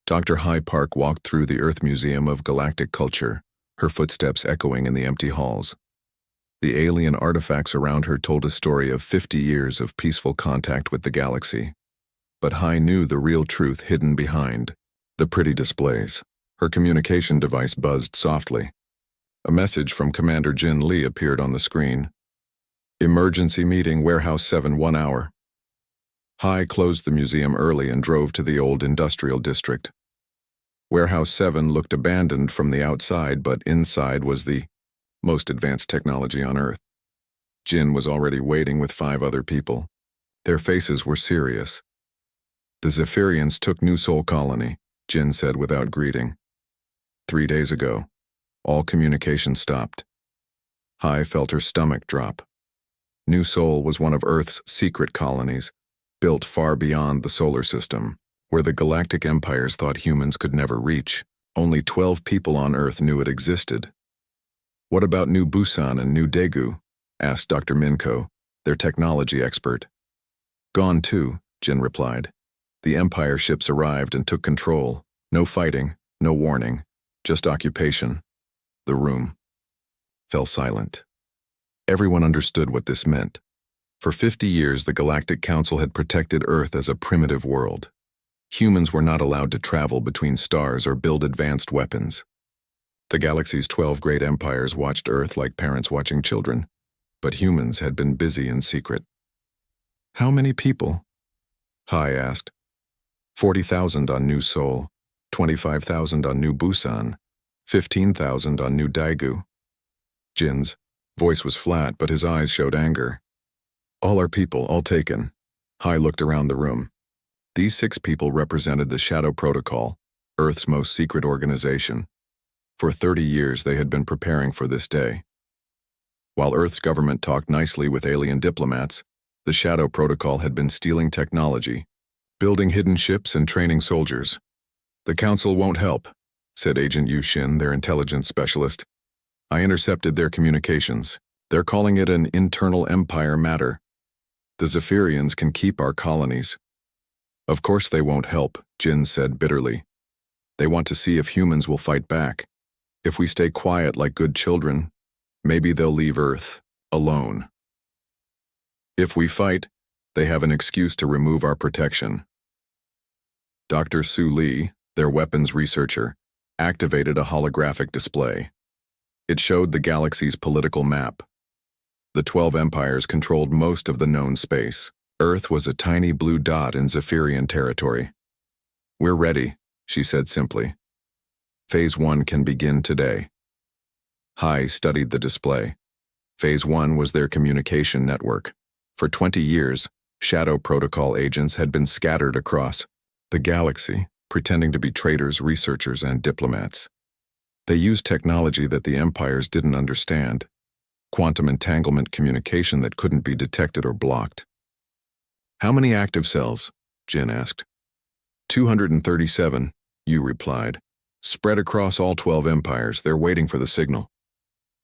Dr. High Park walked through the Earth Museum of Galactic Culture, her footsteps echoing in the empty halls. The alien artifacts around her told a story of 50 years of peaceful contact with the galaxy. But High knew the real truth hidden behind the pretty displays. Her communication device buzzed softly. A message from Commander Jin Lee appeared on the screen. Emergency meeting, Warehouse 7, 1 hour. High closed the museum early and drove to the old industrial district. Warehouse 7 looked abandoned from the outside, but inside was the most advanced technology on Earth. Jin was already waiting with 5 other people. Their faces were serious. The Zephyrians took New Sol Colony, Jin said without greeting. 3 days ago, all communication stopped. High felt her stomach drop. New Sol was one of Earth's secret colonies, built far beyond the solar system, where the galactic empires thought humans could never reach. Only 12 people on Earth knew it existed. What about New Busan and New Daegu? Asked Dr. Minko, their technology expert. Gone too, Jin replied. The Empire ships arrived and took control. No fighting, no warning, just occupation. The room fell silent. Everyone understood what this meant. For 50 years, the Galactic Council had protected Earth as a primitive world. Humans were not allowed to travel between stars or build advanced weapons. The galaxy's 12 great empires watched Earth like parents watching children, but humans had been busy in secret. How many people? High asked. 40,000 on New Sol, 25,000 on New Busan, 15,000 on New Daegu. Jin's voice was flat, but his eyes showed anger. All our people, all taken. High looked around the room. These 6 people represented the Shadow Protocol, Earth's most secret organization. For 30 years they had been preparing for this day. While Earth's government talked nicely with alien diplomats, the Shadow Protocol had been stealing technology, building hidden ships and training soldiers. The Council won't help, said Agent Yu Shin, their intelligence specialist. I intercepted their communications. They're calling it an internal empire matter. The Zephyrians can keep our colonies. Of course they won't help, Jin said bitterly. They want to see if humans will fight back. If we stay quiet like good children, maybe they'll leave Earth alone. If we fight, they have an excuse to remove our protection. Dr. Su Li, their weapons researcher, activated a holographic display. It showed the galaxy's political map. The 12 empires controlled most of the known space. Earth was a tiny blue dot in Zephyrian territory. We're ready, she said simply. Phase 1 can begin today. High studied the display. Phase 1 was their communication network. For 20 years, Shadow Protocol agents had been scattered across the galaxy, pretending to be traders, researchers, and diplomats. They used technology that the empires didn't understand, quantum entanglement communication that couldn't be detected or blocked. How many active cells? Jin asked. 237, Yu replied. Spread across all 12 empires, they're waiting for the signal.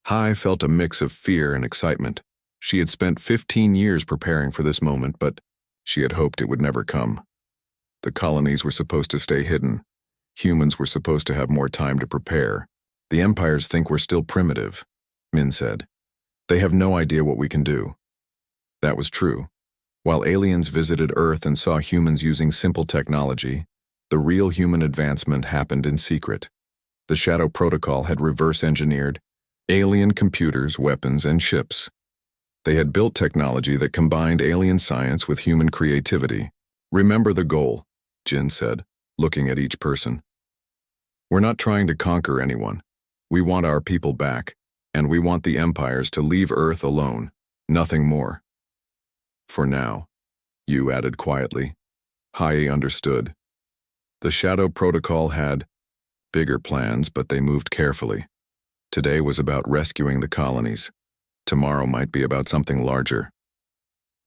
High felt a mix of fear and excitement. She had spent 15 years preparing for this moment, but she had hoped it would never come. The colonies were supposed to stay hidden. Humans were supposed to have more time to prepare. The empires think we're still primitive, Min said. They have no idea what we can do. That was true. While aliens visited Earth and saw humans using simple technology, the real human advancement happened in secret. The Shadow Protocol had reverse-engineered alien computers, weapons, and ships. They had built technology that combined alien science with human creativity. Remember the goal, Jin said, looking at each person. We're not trying to conquer anyone. We want our people back, and we want the empires to leave Earth alone, nothing more. For now, Yu added quietly. Hai understood. The Shadow Protocol had bigger plans, but they moved carefully. Today was about rescuing the colonies. Tomorrow might be about something larger.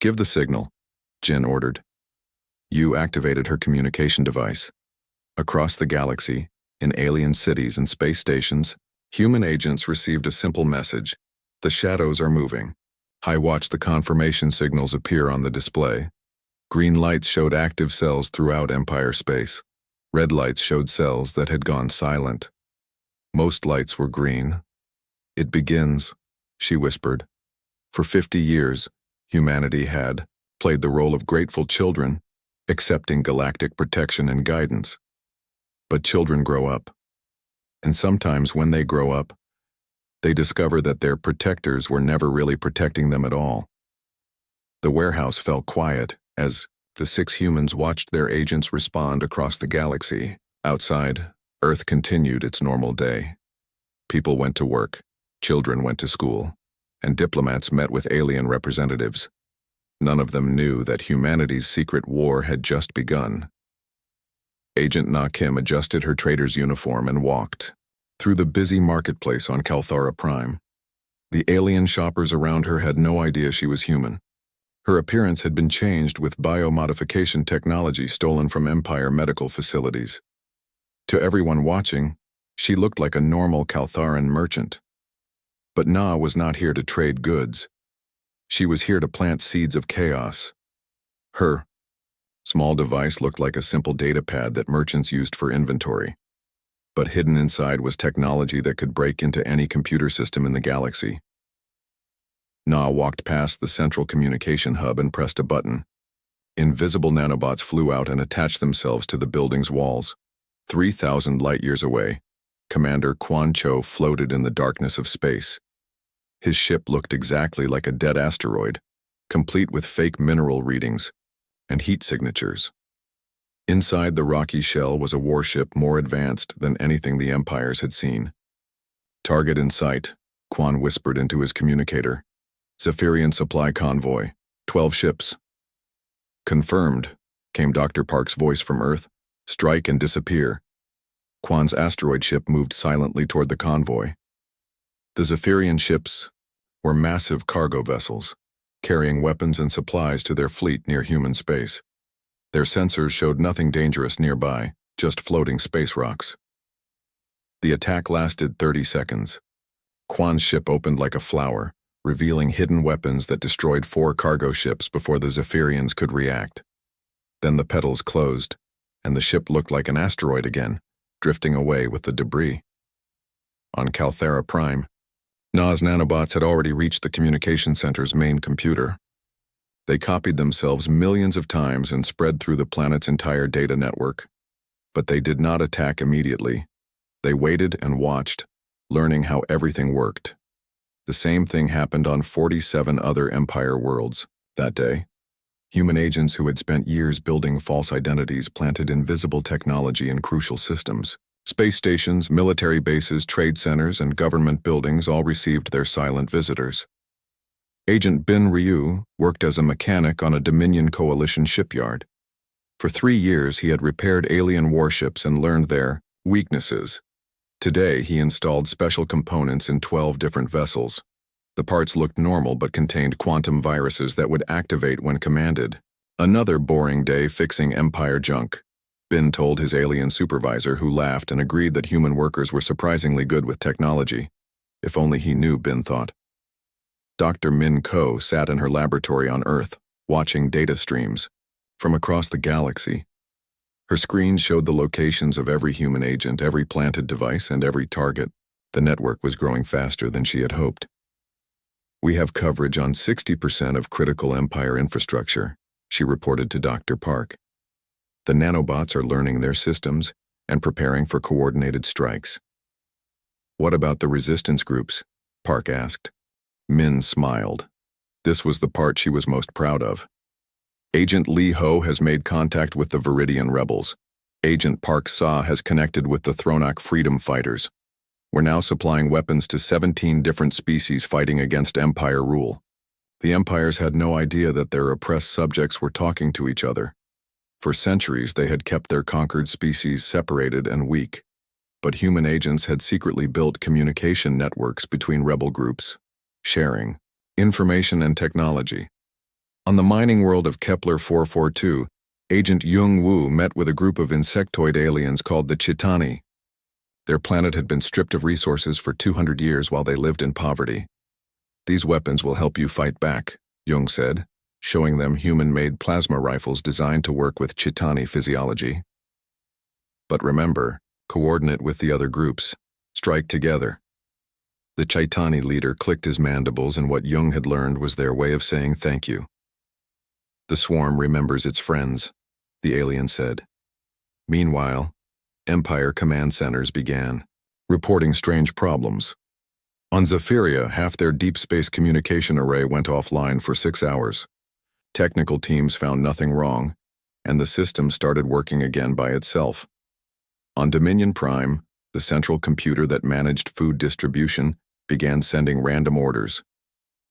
Give the signal, Jin ordered. Yu activated her communication device. Across the galaxy, in alien cities and space stations, human agents received a simple message. The shadows are moving. Hai watched the confirmation signals appear on the display. Green lights showed active cells throughout Empire space. Red lights showed cells that had gone silent. Most lights were green. "It begins," she whispered. For 50 years, humanity had played the role of grateful children, accepting galactic protection and guidance. But children grow up. And sometimes when they grow up, they discover that their protectors were never really protecting them at all. The warehouse fell quiet as the 6 humans watched their agents respond across the galaxy. Outside, Earth continued its normal day. People went to work, children went to school, and diplomats met with alien representatives. None of them knew that humanity's secret war had just begun. Agent Na Kim adjusted her trader's uniform and walked through the busy marketplace on Kalthara Prime. The alien shoppers around her had no idea she was human. Her appearance had been changed with biomodification technology stolen from Empire medical facilities. To everyone watching, she looked like a normal Kaltharan merchant. But Na was not here to trade goods. She was here to plant seeds of chaos. Her small device looked like a simple data pad that merchants used for inventory. But hidden inside was technology that could break into any computer system in the galaxy. Na walked past the central communication hub and pressed a button. Invisible nanobots flew out and attached themselves to the building's walls. 3,000 light-years away, Commander Quan Cho floated in the darkness of space. His ship looked exactly like a dead asteroid, complete with fake mineral readings and heat signatures. Inside the rocky shell was a warship more advanced than anything the Empires had seen. "Target in sight," Quan whispered into his communicator. "Zephyrian supply convoy, 12 ships." "Confirmed," came Dr. Park's voice from Earth. "Strike and disappear." Quan's asteroid ship moved silently toward the convoy. The Zephyrian ships were massive cargo vessels, carrying weapons and supplies to their fleet near human space. Their sensors showed nothing dangerous nearby, just floating space rocks. The attack lasted 30 seconds. Quan's ship opened like a flower, revealing hidden weapons that destroyed 4 cargo ships before the Zephyrians could react. Then the petals closed, and the ship looked like an asteroid again, drifting away with the debris. On Kalthara Prime, Na's nanobots had already reached the communication center's main computer. They copied themselves millions of times and spread through the planet's entire data network. But they did not attack immediately. They waited and watched, learning how everything worked. The same thing happened on 47 other Empire worlds that day. Human agents who had spent years building false identities planted invisible technology in crucial systems. Space stations, military bases, trade centers, and government buildings all received their silent visitors. Agent Bin Ryu worked as a mechanic on a Dominion Coalition shipyard. For 3 years, he had repaired alien warships and learned their weaknesses. Today, he installed special components in 12 different vessels. The parts looked normal but contained quantum viruses that would activate when commanded. Another boring day fixing Empire junk, Bin told his alien supervisor, who laughed and agreed that human workers were surprisingly good with technology. If only he knew, Bin thought. Dr. Min Ko sat in her laboratory on Earth, watching data streams from across the galaxy. Her screen showed the locations of every human agent, every planted device, and every target. The network was growing faster than she had hoped. "We have coverage on 60% of critical Empire infrastructure," she reported to Dr. Park. "The nanobots are learning their systems and preparing for coordinated strikes." "What about the resistance groups?" Park asked. Min smiled. This was the part she was most proud of. "Agent Lee Ho has made contact with the Viridian rebels. Agent Park Sa has connected with the Thronak freedom fighters. We're now supplying weapons to 17 different species fighting against Empire rule." The Empires had no idea that their oppressed subjects were talking to each other. For centuries, they had kept their conquered species separated and weak. But human agents had secretly built communication networks between rebel groups, sharing information and technology. On the mining world of Kepler 442, Agent Jung Woo met with a group of insectoid aliens called the Chitani. Their planet had been stripped of resources for 200 years while they lived in poverty. "These weapons will help you fight back," Jung said, showing them human-made plasma rifles designed to work with Chitani physiology. But remember, coordinate with the other groups. Strike together. The Chaitani leader clicked his mandibles, and what Jung had learned was their way of saying thank you. The swarm remembers its friends, the alien said. Meanwhile, Empire command centers began, reporting strange problems. On Zephyria, half their deep space communication array went offline for 6 hours. Technical teams found nothing wrong, and the system started working again by itself. On Dominion Prime, the central computer that managed food distribution began sending random orders.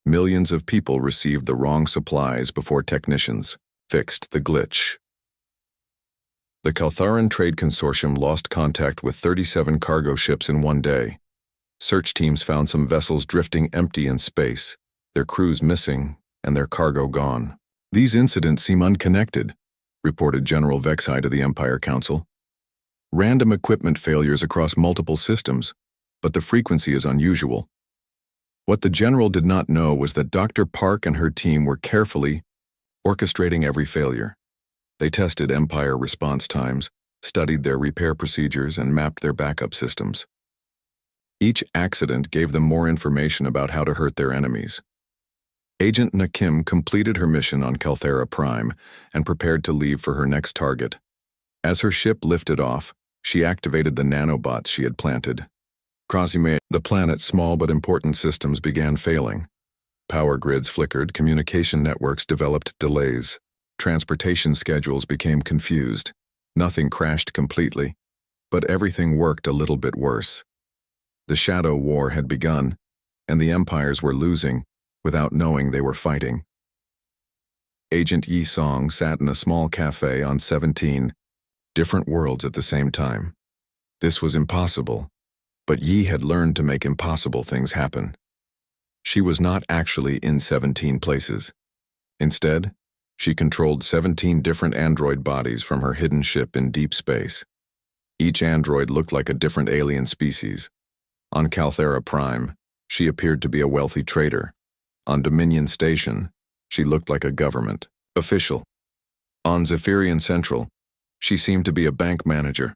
Millions of people received the wrong supplies before technicians fixed the glitch. The Kaltharan Trade Consortium lost contact with 37 cargo ships in one day. Search teams found some vessels drifting empty in space, their crews missing, and their cargo gone. These incidents seem unconnected, reported General Vexhai to the Empire Council. Random equipment failures across multiple systems, but the frequency is unusual. What the general did not know was that Dr. Park and her team were carefully orchestrating every failure. They tested Empire response times, studied their repair procedures, and mapped their backup systems. Each accident gave them more information about how to hurt their enemies. Agent Nakim completed her mission on Kalthera Prime and prepared to leave for her next target. As her ship lifted off, she activated the nanobots she had planted. Crossing the planet's small but important systems began failing. Power grids flickered, communication networks developed delays, transportation schedules became confused. Nothing crashed completely, but everything worked a little bit worse. The Shadow War had begun, and the empires were losing without knowing they were fighting. Agent Yi Song sat in a small cafe on 17 different worlds at the same time. This was impossible, but Yi had learned to make impossible things happen. She was not actually in 17 places. Instead, she controlled 17 different android bodies from her hidden ship in deep space. Each android looked like a different alien species. On Kalthera Prime, she appeared to be a wealthy trader. On Dominion Station, she looked like a government official. On Zephyrian Central, she seemed to be a bank manager.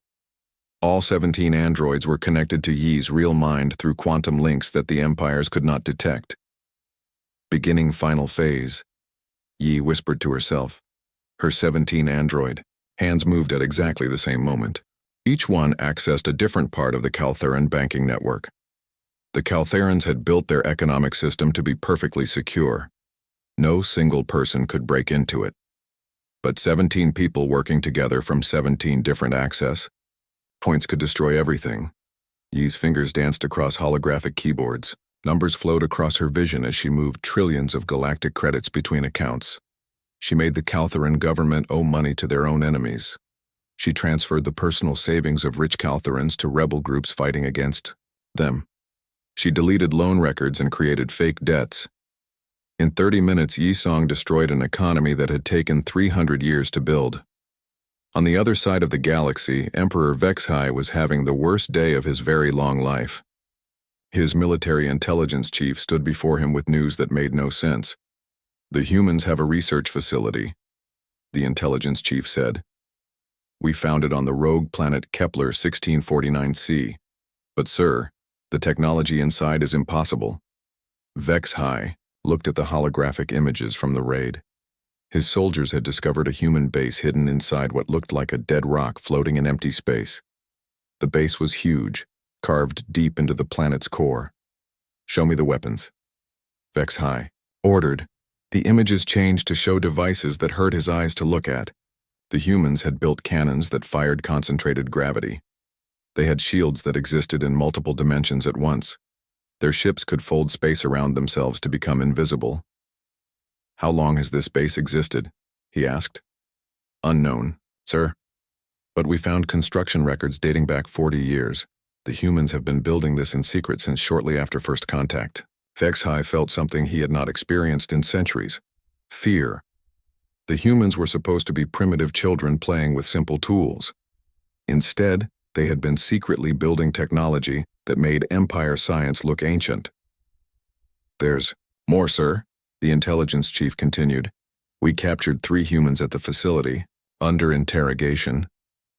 All 17 androids were connected to Yi's real mind through quantum links that the empires could not detect. Beginning final phase, Yi whispered to herself. Her 17 android hands moved at exactly the same moment. Each one accessed a different part of the Kaltheran banking network. The Kaltherans had built their economic system to be perfectly secure. No single person could break into it. But 17 people working together from 17 different access points could destroy everything. Yi's fingers danced across holographic keyboards. Numbers flowed across her vision as she moved trillions of galactic credits between accounts. She made the Kaltheran government owe money to their own enemies. She transferred the personal savings of rich Kaltherans to rebel groups fighting against them. She deleted loan records and created fake debts. In 30 minutes, Yi Song destroyed an economy that had taken 300 years to build. On the other side of the galaxy, Emperor Vexhai was having the worst day of his very long life. His military intelligence chief stood before him with news that made no sense. "The humans have a research facility," the intelligence chief said. "We found it on the rogue planet Kepler 1649c. But sir, the technology inside is impossible." Vexhai looked at the holographic images from the raid. His soldiers had discovered a human base hidden inside what looked like a dead rock floating in empty space. The base was huge, carved deep into the planet's core. "Show me the weapons," Vexhai ordered. The images changed to show devices that hurt his eyes to look at. The humans had built cannons that fired concentrated gravity. They had shields that existed in multiple dimensions at once. Their ships could fold space around themselves to become invisible. "How long has this base existed?" he asked. "Unknown, sir. But we found construction records dating back 40 years. The humans have been building this in secret since shortly after first contact." Vexhai felt something he had not experienced in centuries: fear. The humans were supposed to be primitive children playing with simple tools. Instead, they had been secretly building technology that made Empire science look ancient. "There's more, sir," the intelligence chief continued. "We captured 3 humans at the facility, under interrogation.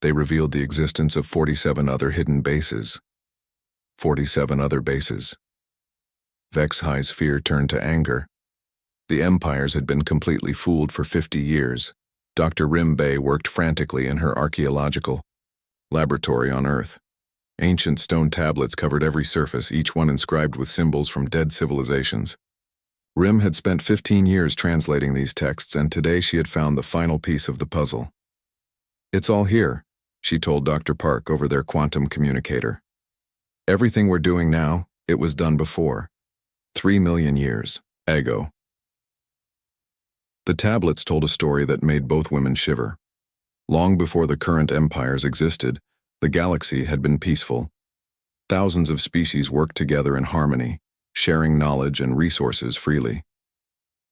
They revealed the existence of 47 other hidden bases. 47 other bases. Vex-High's fear turned to anger. The empires had been completely fooled for 50 years. Dr. Rim Bay worked frantically in her archaeological laboratory on Earth. Ancient stone tablets covered every surface, each one inscribed with symbols from dead civilizations. Rim had spent 15 years translating these texts, and today she had found the final piece of the puzzle. "It's all here," she told Dr. Park over their quantum communicator. "Everything we're doing now, it was done before. 3 million years ago." The tablets told a story that made both women shiver. Long before the current empires existed, the galaxy had been peaceful. Thousands of species worked together in harmony, sharing knowledge and resources freely.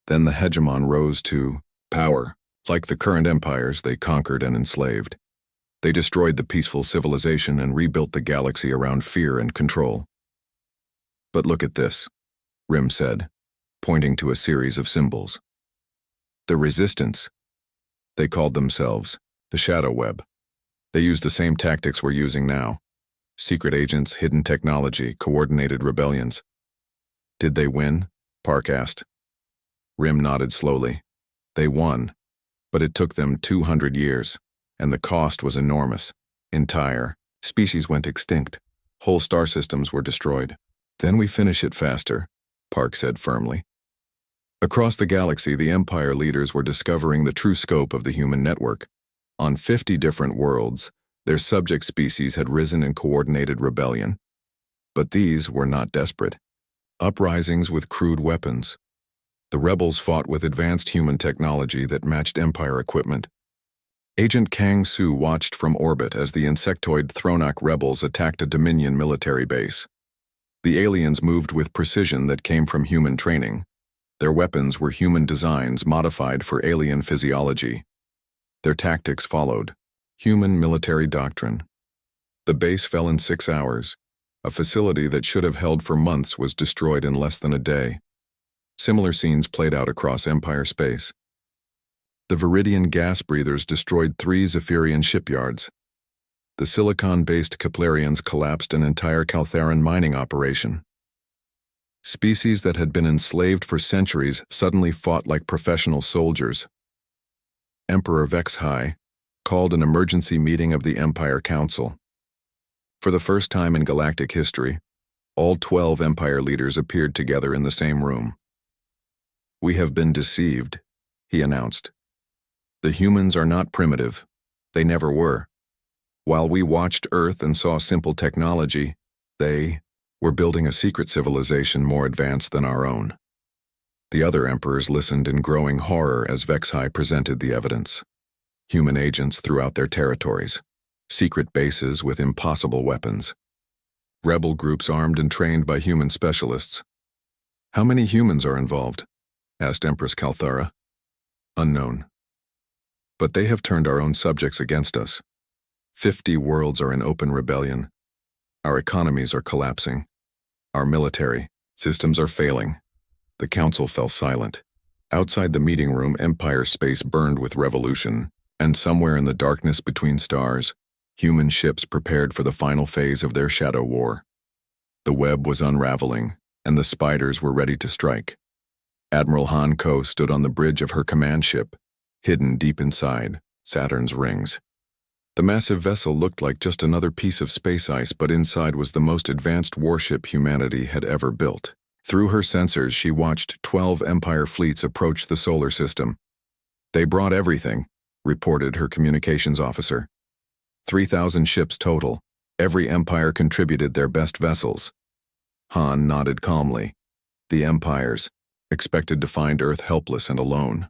Then the hegemon rose to power. Like the current empires, they conquered and enslaved. They destroyed the peaceful civilization and rebuilt the galaxy around fear and control. "But look at this," Rim said, pointing to a series of symbols. "The resistance." They called themselves the Shadow Web. They used the same tactics we're using now. Secret agents, hidden technology, coordinated rebellions. "Did they win?" Park asked. Rim nodded slowly. "They won, but it took them 200 years, and the cost was enormous. Entire species went extinct. Whole star systems were destroyed. Then we finish it faster," Park said firmly. Across the galaxy, the Empire leaders were discovering the true scope of the human network. On 50 different worlds, their subject species had risen in coordinated rebellion. But these were not desperate. Uprisings with crude weapons. The rebels fought with advanced human technology that matched Empire equipment. Agent Kang Su watched from orbit as the insectoid Thronak rebels attacked a Dominion military base. The aliens moved with precision that came from human training. Their weapons were human designs modified for alien physiology. Their tactics followed human military doctrine. The base fell in 6 hours. A facility that should have held for months was destroyed in less than a day. Similar scenes played out across Empire space. The Viridian gas breathers destroyed 3 Zephyrian shipyards. The silicon-based Keplerians collapsed an entire Caltheran mining operation. Species that had been enslaved for centuries suddenly fought like professional soldiers. Emperor Vex-High called an emergency meeting of the Empire Council. For the first time in galactic history, all 12 Empire leaders appeared together in the same room. "We have been deceived," he announced. "The humans are not primitive. They never were. While we watched Earth and saw simple technology, they were building a secret civilization more advanced than our own." The other emperors listened in growing horror as Vex-High presented the evidence. Human agents throughout their territories. Secret bases with impossible weapons. Rebel groups armed and trained by human specialists. "How many humans are involved?" asked Empress Calthara. "Unknown. But they have turned our own subjects against us. 50 worlds are in open rebellion. Our economies are collapsing. Our military systems are failing." The council fell silent. Outside the meeting room, Empire space burned with revolution, and somewhere in the darkness between stars, human ships prepared for the final phase of their shadow war. The web was unraveling, and the spiders were ready to strike. Admiral Han Ko stood on the bridge of her command ship, hidden deep inside Saturn's rings. The massive vessel looked like just another piece of space ice, but inside was the most advanced warship humanity had ever built. Through her sensors, she watched 12 Empire fleets approach the solar system. "They brought everything," reported her communications officer. 3,000 ships total. Every Empire contributed their best vessels. Han nodded calmly. The Empires expected to find Earth helpless and alone.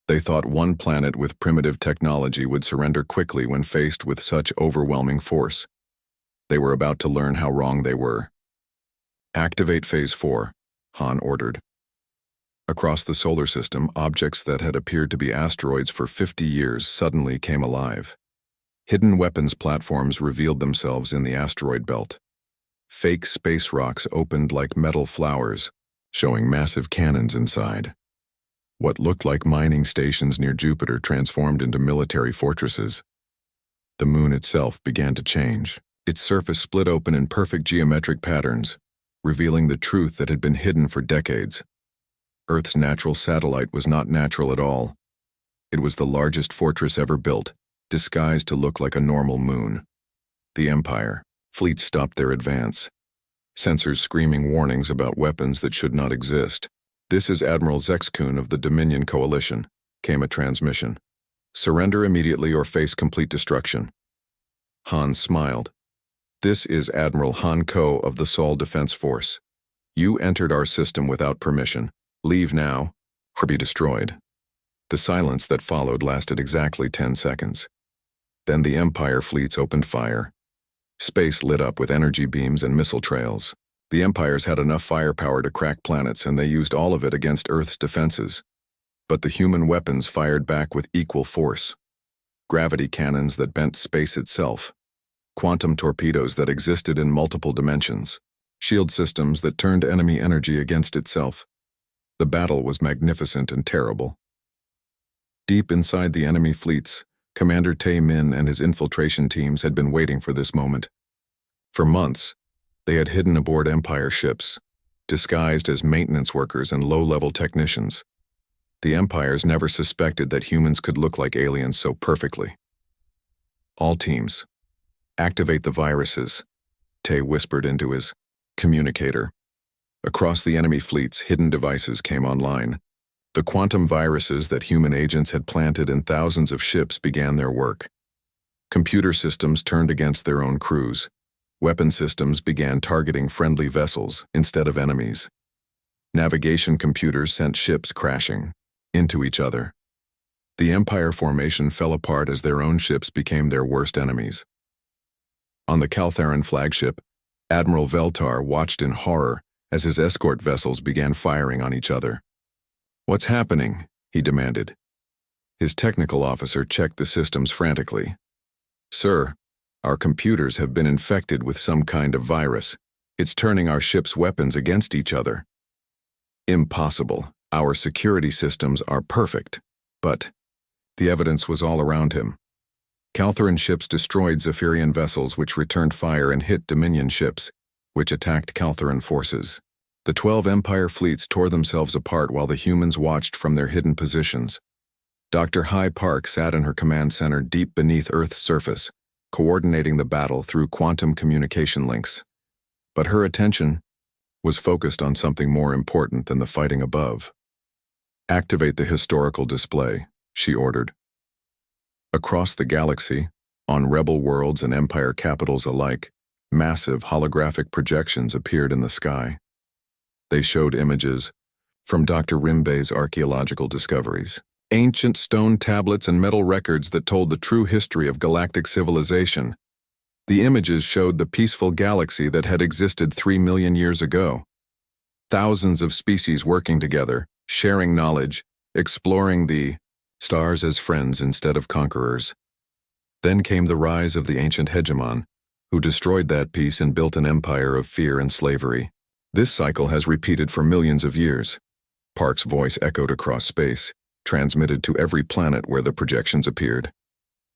They thought one planet with primitive technology would surrender quickly when faced with such overwhelming force. They were about to learn how wrong they were. "Activate Phase 4, Han ordered. Across the solar system, objects that had appeared to be asteroids for 50 years suddenly came alive. Hidden weapons platforms revealed themselves in the asteroid belt. Fake space rocks opened like metal flowers, showing massive cannons inside. What looked like mining stations near Jupiter transformed into military fortresses. The moon itself began to change. Its surface split open in perfect geometric patterns, revealing the truth that had been hidden for decades. Earth's natural satellite was not natural at all. It was the largest fortress ever built, disguised to look like a normal moon. The Empire. Fleets stopped their advance. Sensors screaming warnings about weapons that should not exist. "This is Admiral Zexkun of the Dominion Coalition," came a transmission. "Surrender immediately or face complete destruction." Han smiled. "This is Admiral Han Ko of the Sol Defense Force. You entered our system without permission. Leave now, or be destroyed." The silence that followed lasted exactly 10 seconds. Then the Empire fleets opened fire. Space lit up with energy beams and missile trails. The Empires had enough firepower to crack planets, and they used all of it against Earth's defenses. But the human weapons fired back with equal force. Gravity cannons that bent space itself. Quantum torpedoes that existed in multiple dimensions. Shield systems that turned enemy energy against itself. The battle was magnificent and terrible. Deep inside the enemy fleets, Commander Tae Min and his infiltration teams had been waiting for this moment. For months, they had hidden aboard Empire ships, disguised as maintenance workers and low-level technicians. The Empires never suspected that humans could look like aliens so perfectly. "All teams, activate the viruses," Tae whispered into his communicator. Across the enemy fleets, hidden devices came online. The quantum viruses that human agents had planted in thousands of ships began their work. Computer systems turned against their own crews. Weapon systems began targeting friendly vessels instead of enemies. Navigation computers sent ships crashing into each other. The Empire formation fell apart as their own ships became their worst enemies. On the Caltharan flagship, Admiral Veltar watched in horror as his escort vessels began firing on each other. "What's happening?" he demanded. His technical officer checked the systems frantically. "Sir, our computers have been infected with some kind of virus. It's turning our ship's weapons against each other." "Impossible. Our security systems are perfect." But the evidence was all around him. Caltharan ships destroyed Zephyrian vessels which returned fire and hit Dominion ships, which attacked Caltharan forces. The 12 Empire fleets tore themselves apart while the humans watched from their hidden positions. Dr. Hai Park sat in her command center deep beneath Earth's surface, coordinating the battle through quantum communication links. But her attention was focused on something more important than the fighting above. "Activate the historical display," she ordered. Across the galaxy, on rebel worlds and Empire capitals alike, massive holographic projections appeared in the sky. They showed images from Dr. Rimbe's archaeological discoveries, ancient stone tablets and metal records that told the true history of galactic civilization. The images showed the peaceful galaxy that had existed 3 million years ago. Thousands of species working together, sharing knowledge, exploring the stars as friends instead of conquerors. Then came the rise of the ancient hegemon, who destroyed that peace and built an empire of fear and slavery. "This cycle has repeated for millions of years." Park's voice echoed across space, transmitted to every planet where the projections appeared.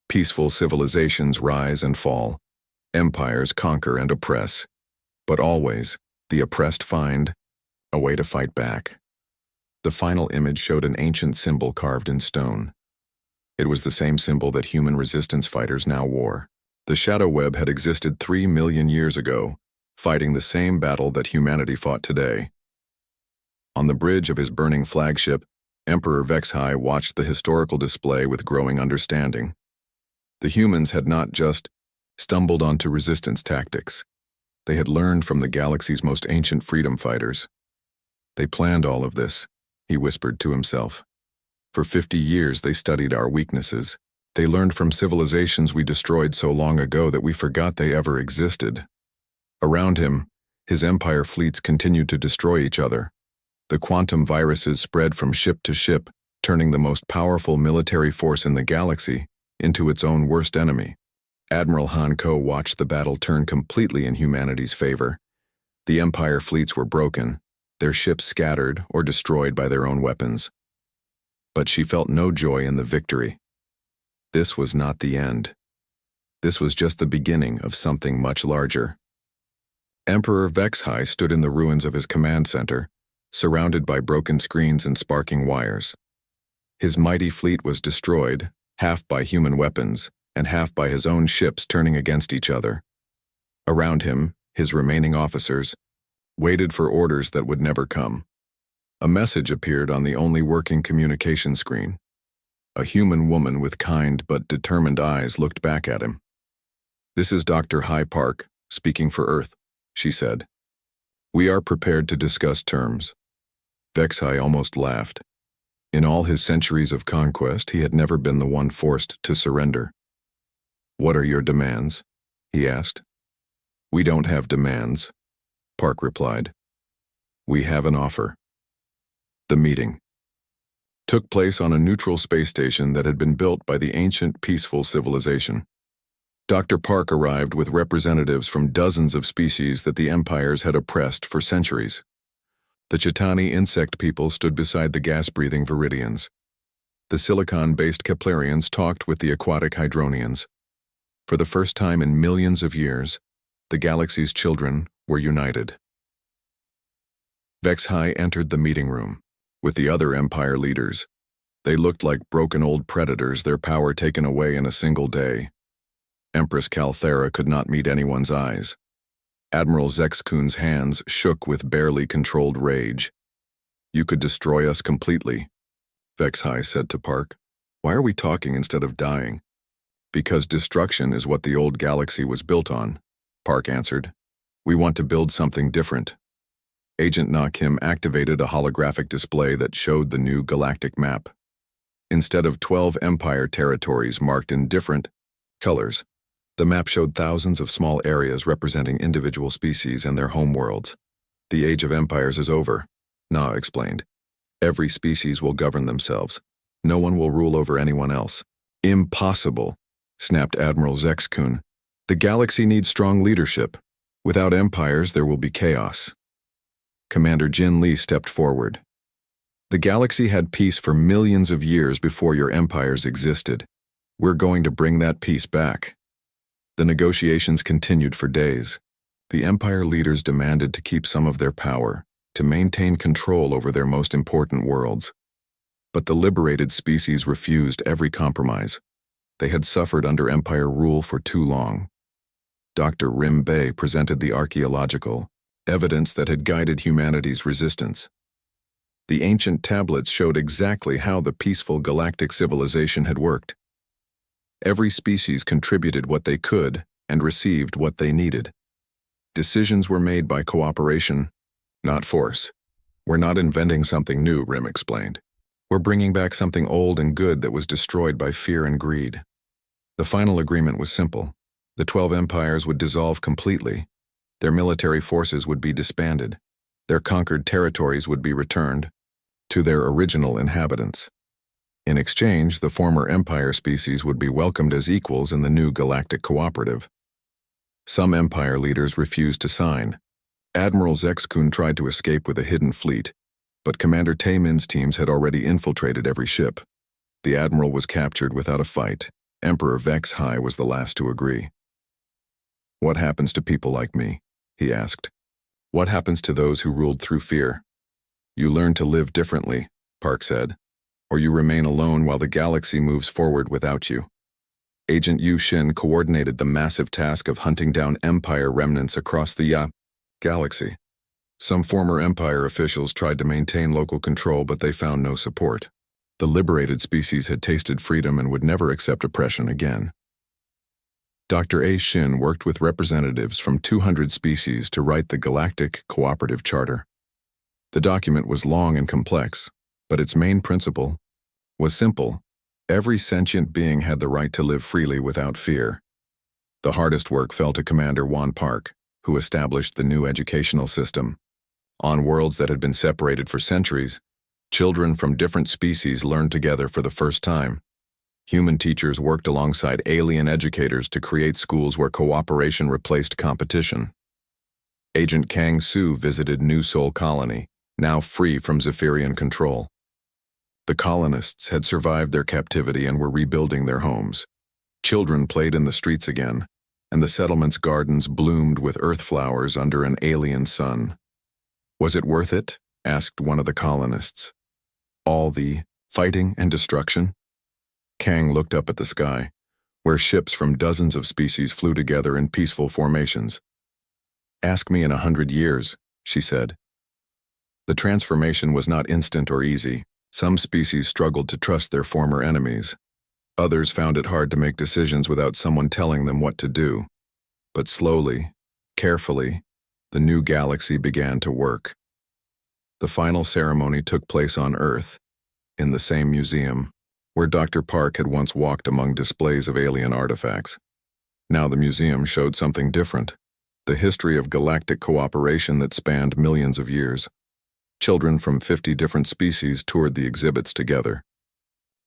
Peaceful civilizations rise and fall. Empires conquer and oppress. But always, the oppressed find a way to fight back. The final image showed an ancient symbol carved in stone. It was the same symbol that human resistance fighters now wore. The shadow web had existed 3 million years ago, fighting the same battle that humanity fought today. On the bridge of his burning flagship, Emperor Vexhai watched the historical display with growing understanding. The humans had not just stumbled onto resistance tactics. They had learned from the galaxy's most ancient freedom fighters. "They planned all of this," he whispered to himself. "For 50 years they studied our weaknesses. They learned from civilizations we destroyed so long ago that we forgot they ever existed." Around him, his Empire fleets continued to destroy each other. The quantum viruses spread from ship to ship, turning the most powerful military force in the galaxy into its own worst enemy. Admiral Han Ko watched the battle turn completely in humanity's favor. The Empire fleets were broken, their ships scattered or destroyed by their own weapons. But she felt no joy in the victory. This was not the end. This was just the beginning of something much larger. Emperor Vexhai stood in the ruins of his command center, surrounded by broken screens and sparking wires. His mighty fleet was destroyed, half by human weapons, and half by his own ships turning against each other. Around him, his remaining officers waited for orders that would never come. A message appeared on the only working communication screen. A human woman with kind but determined eyes looked back at him. "This is Dr. High Park, speaking for Earth," she said. "We are prepared to discuss terms." Vexhai almost laughed. In all his centuries of conquest, he had never been the one forced to surrender. "What are your demands?" he asked. "We don't have demands," Park replied. "We have an offer." The meeting took place on a neutral space station that had been built by the ancient, peaceful civilization. Dr. Park arrived with representatives from dozens of species that the empires had oppressed for centuries. The Chitani insect people stood beside the gas-breathing Viridians. The silicon-based Keplerians talked with the aquatic Hydronians. For the first time in millions of years, the galaxy's children were united. Vexhai entered the meeting room with the other empire leaders. They looked like broken old predators, their power taken away in a single day. Empress Calthera could not meet anyone's eyes. Admiral Zexkun's hands shook with barely controlled rage. "You could destroy us completely," Vexhai said to Park. "Why are we talking instead of dying?" "Because destruction is what the old galaxy was built on," Park answered. "We want to build something different." Agent Nakim activated a holographic display that showed the new galactic map. Instead of 12 empire territories marked in different colors, the map showed thousands of small areas representing individual species and their homeworlds. "The age of empires is over," Na explained. "Every species will govern themselves. No one will rule over anyone else." "Impossible," snapped Admiral Zexkun. "The galaxy needs strong leadership. Without empires, there will be chaos." Commander Jin Lee stepped forward. "The galaxy had peace for millions of years before your empires existed. We're going to bring that peace back." The negotiations continued for days. The empire leaders demanded to keep some of their power, to maintain control over their most important worlds. But the liberated species refused every compromise. They had suffered under empire rule for too long. Dr. Rim Bay presented the archaeological evidence that had guided humanity's resistance. The ancient tablets showed exactly how the peaceful galactic civilization had worked. Every species contributed what they could and received what they needed. Decisions were made by cooperation, not force. "We're not inventing something new," Rim explained. "We're bringing back something old and good that was destroyed by fear and greed." The final agreement was simple. The 12 empires would dissolve completely. Their military forces would be disbanded. Their conquered territories would be returned to their original inhabitants. In exchange, the former empire species would be welcomed as equals in the new galactic cooperative. Some empire leaders refused to sign. Admiral Zexkun tried to escape with a hidden fleet, but Commander Taemin's teams had already infiltrated every ship. The admiral was captured without a fight. Emperor Vexhai was the last to agree. "What happens to people like me?" he asked. "What happens to those who ruled through fear?" "You learn to live differently," Park said, "or you remain alone while the galaxy moves forward without you." Agent Yu Shin coordinated the massive task of hunting down empire remnants across the galaxy. Some former empire officials tried to maintain local control, but they found no support. The liberated species had tasted freedom and would never accept oppression again. Dr. A. Shin worked with representatives from 200 species to write the Galactic Cooperative Charter. The document was long and complex, but its main principle was simple. Every sentient being had the right to live freely without fear. The hardest work fell to Commander Juan Park, who established the new educational system. On worlds that had been separated for centuries, children from different species learned together for the first time. Human teachers worked alongside alien educators to create schools where cooperation replaced competition. Agent Kang Su visited New Sol Colony, now free from Zephyrian control. The colonists had survived their captivity and were rebuilding their homes. Children played in the streets again, and the settlement's gardens bloomed with earth flowers under an alien sun. Was it worth it? Asked one of the colonists. All the fighting and destruction? Kang looked up at the sky, where ships from dozens of species flew together in peaceful formations. Ask me in 100 years, she said. The transformation was not instant or easy. Some species struggled to trust their former enemies. Others found it hard to make decisions without someone telling them what to do. But slowly, carefully, the new galaxy began to work. The final ceremony took place on Earth, in the same museum, where Dr. Park had once walked among displays of alien artifacts. Now the museum showed something different, the history of galactic cooperation that spanned millions of years. Children from 50 different species toured the exhibits together.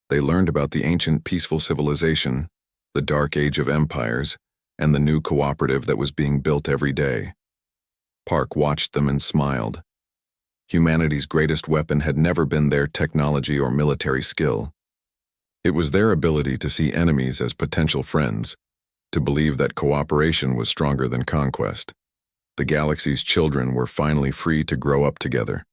They learned about the ancient peaceful civilization, the dark age of empires, and the new cooperative that was being built every day. Park watched them and smiled. Humanity's greatest weapon had never been their technology or military skill. It was their ability to see enemies as potential friends, to believe that cooperation was stronger than conquest. The galaxy's children were finally free to grow up together.